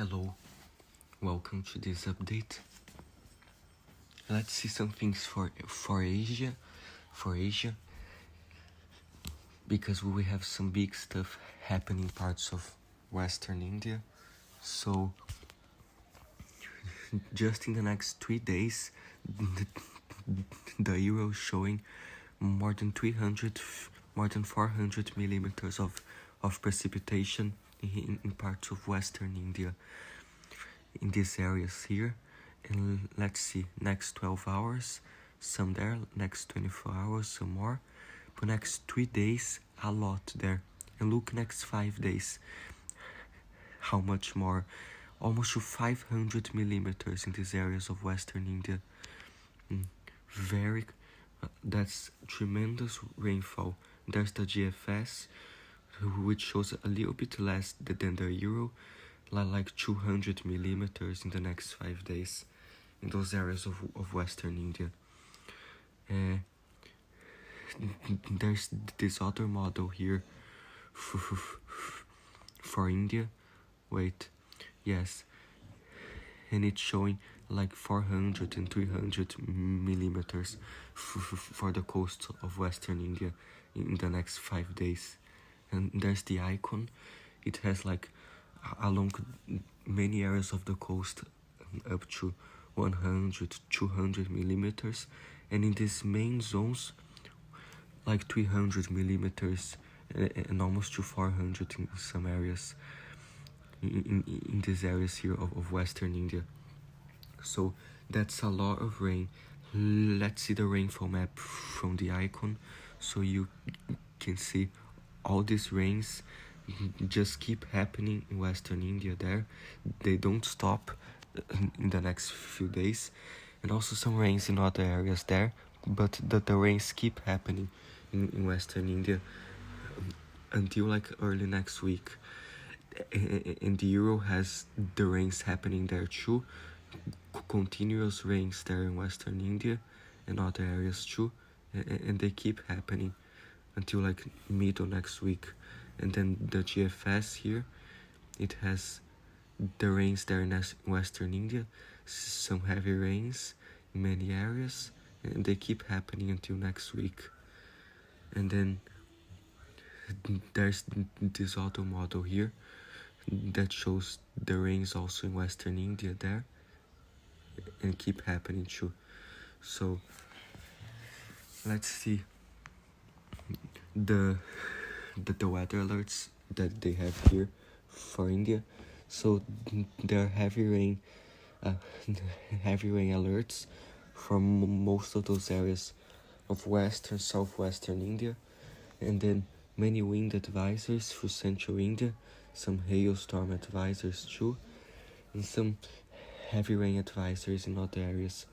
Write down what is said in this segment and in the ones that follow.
Hello, welcome to this update. Let's see some things for Asia, because we have some big stuff happening in parts of Western India. So just in the next 3 days, the euro is showing more than 400 millimeters of precipitation in parts of Western India, in these areas here. And let's see, next 12 hours, some there, next 24 hours, some more. But next 3 days, a lot there. And look, next 5 days, how much more? Almost to 500 millimeters in these areas of Western India. That's tremendous rainfall. There's the GFS, which shows a little bit less than the euro, like 200 millimeters in the next 5 days in those areas of Western India. There's this other model here for India. Wait, yes, and it's showing like 400 and 300 millimeters for the coast of Western India in the next 5 days. And there's the icon. It has like along many areas of the coast up to 100, 200 millimeters, and in these main zones like 300 millimeters and almost to 400 in some areas in these areas here of Western India. So that's a lot of rain. Let's see the rainfall map from the icon, so you can see all these rains just keep happening in Western India there. They don't stop in the next few days, and also some rains in other areas there, but the rains keep happening in Western India until like early next week. And the euro has the rains happening there too, continuous rains there in Western India and other areas too, and they keep happening until like middle next week. And then the GFS here, it has the rains there in Western India, some heavy rains in many areas, and they keep happening until next week. And then there's this other model here that shows the rains also in Western India there and keep happening too. So let's see the weather alerts that they have here for India. So there are heavy rain alerts from most of those areas of western, southwestern India, and then many wind advisories for central India, some hailstorm advisories too, and some heavy rain advisories in other areas,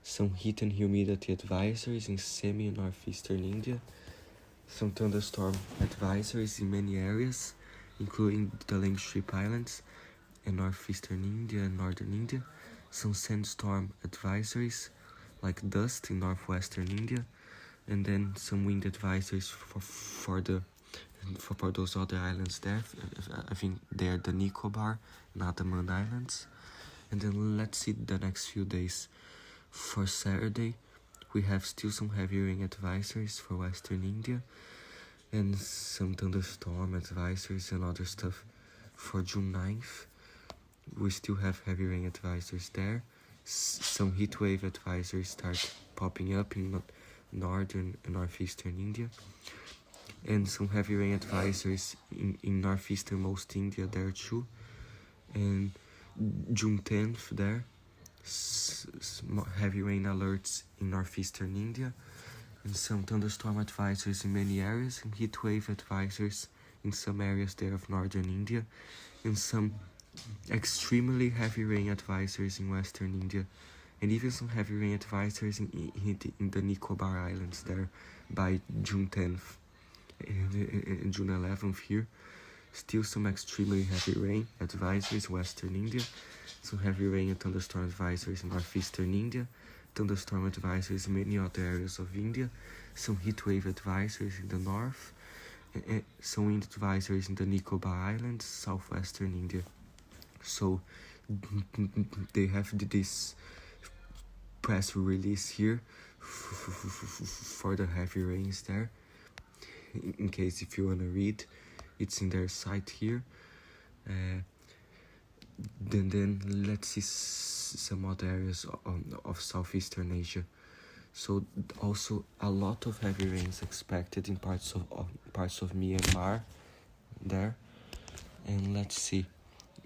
some heat and humidity advisories in semi and northeastern India, some thunderstorm advisories in many areas, including the Langstrip Islands and northeastern India and northern India, some sandstorm advisories like dust in northwestern India, and then some wind advisories for those other islands there. I think they're the Nicobar and Andaman Islands. And then let's see the next few days. For Saturday, we have still some heavy rain advisories for Western India and some thunderstorm advisories and other stuff. For June 9th, we still have heavy rain advisories there. Some heat wave advisories start popping up in northern and northeastern India, and some heavy rain advisories in northeasternmost India there too. And June 10th there, heavy rain alerts in northeastern India, and some thunderstorm advisories in many areas, and heat wave advisories in some areas there of northern India, and some extremely heavy rain advisories in western India, and even some heavy rain advisories in the Nicobar Islands there by June 10th. And June 11th here, still some extremely heavy rain advisories in western India, some heavy rain and thunderstorm advisories in northeastern India, thunderstorm advisories in many other areas of India, some heat wave advisories in the north, and some wind advisories in the Nicobar Islands, southwestern India. So they have this press release here for the heavy rains there. In case if you want to read, it's in their site here. Then let's see some other areas of southeastern Asia. So also a lot of heavy rains expected in parts of Myanmar there. And let's see,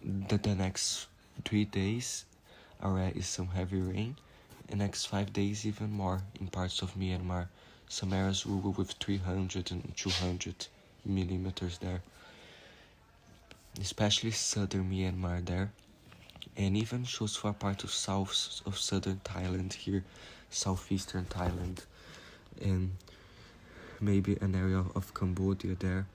the next 3 days already is some heavy rain. The next 5 days even more in parts of Myanmar. Some areas with 300 and 200 millimeters there, especially southern Myanmar there, and even shows for a part of southern Thailand here, southeastern Thailand, and maybe an area of Cambodia there,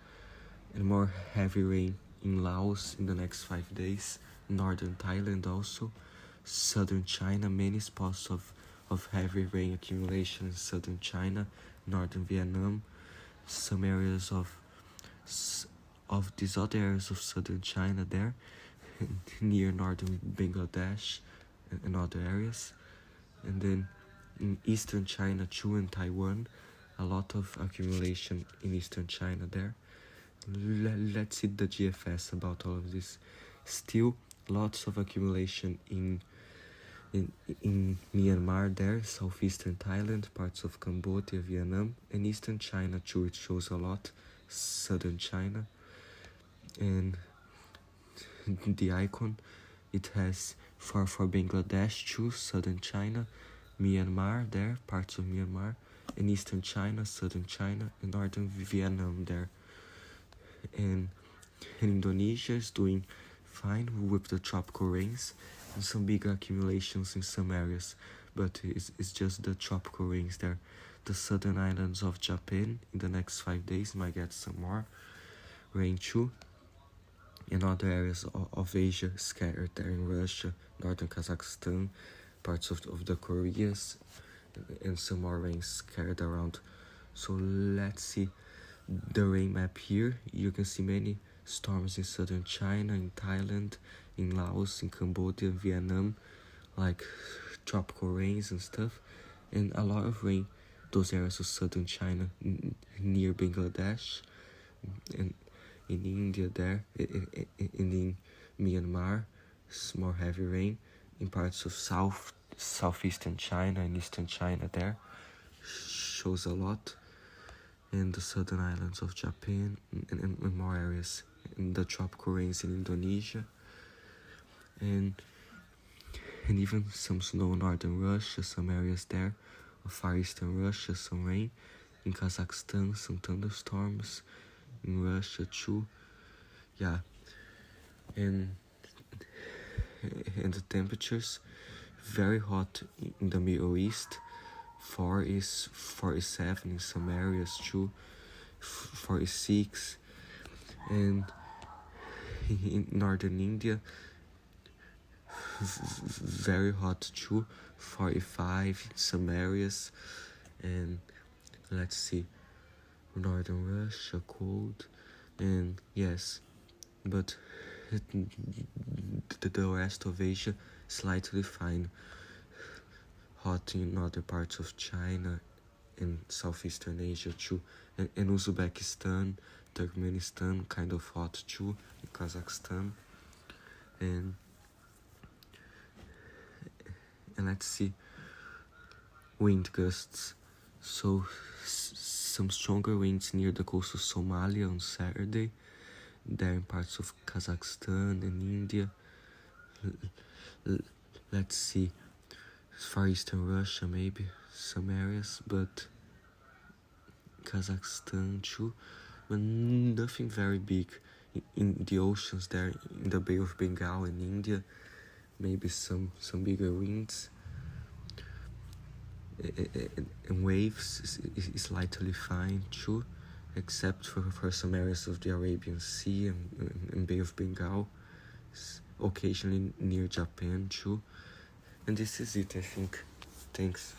and more heavy rain in Laos in the next 5 days, northern Thailand also, southern China, many spots of heavy rain accumulation in southern China, northern Vietnam, some areas of these other areas of southern China there, near northern Bangladesh and other areas, and then in eastern China too, and Taiwan, a lot of accumulation in eastern China there. Let's see the GFS about all of this. Still lots of accumulation in Myanmar there, southeastern Thailand, parts of Cambodia, Vietnam, and eastern China too, it shows a lot, southern China. And the icon, it has for Bangladesh too, southern China, Myanmar there, parts of Myanmar, and eastern China, southern China, and northern Vietnam there. And Indonesia is doing fine with the tropical rains and some big accumulations in some areas, but it's just the tropical rains there. The southern islands of Japan in the next 5 days might get some more rain too. And other areas of Asia scattered there in Russia, northern Kazakhstan, parts of the Koreas, and some more rain scattered around. So let's see the rain map here. You can see many storms in southern China, in Thailand, in Laos, in Cambodia, Vietnam, like tropical rains and stuff, and a lot of rain those areas of southern China, near Bangladesh, and in India there, and in Myanmar, more heavy rain in parts of southeastern China and eastern China there, shows a lot, and the southern islands of Japan, and more areas in the tropical rains in Indonesia, and even some snow in northern Russia, some areas there, of far eastern Russia, some rain, in Kazakhstan, some thunderstorms, in Russia too, yeah, and the temperatures very hot in the Middle East. 47 in some areas too, 46, and in northern India very hot too, 45 in some areas, and let's see, northern Russia cold, and yes, but the rest of Asia slightly fine, hot in other parts of China and southeastern Asia too, and Uzbekistan, Turkmenistan kind of hot too, in Kazakhstan, and let's see, wind gusts. So some stronger winds near the coast of Somalia on Saturday, there in parts of Kazakhstan and India. Let's see, far eastern Russia maybe, some areas, but Kazakhstan too, but nothing very big. In the oceans there, in the Bay of Bengal in India, maybe some bigger winds, and waves is slightly fine too, except for some areas of the Arabian Sea and Bay of Bengal, occasionally near Japan too. And this is it, I think. Thanks.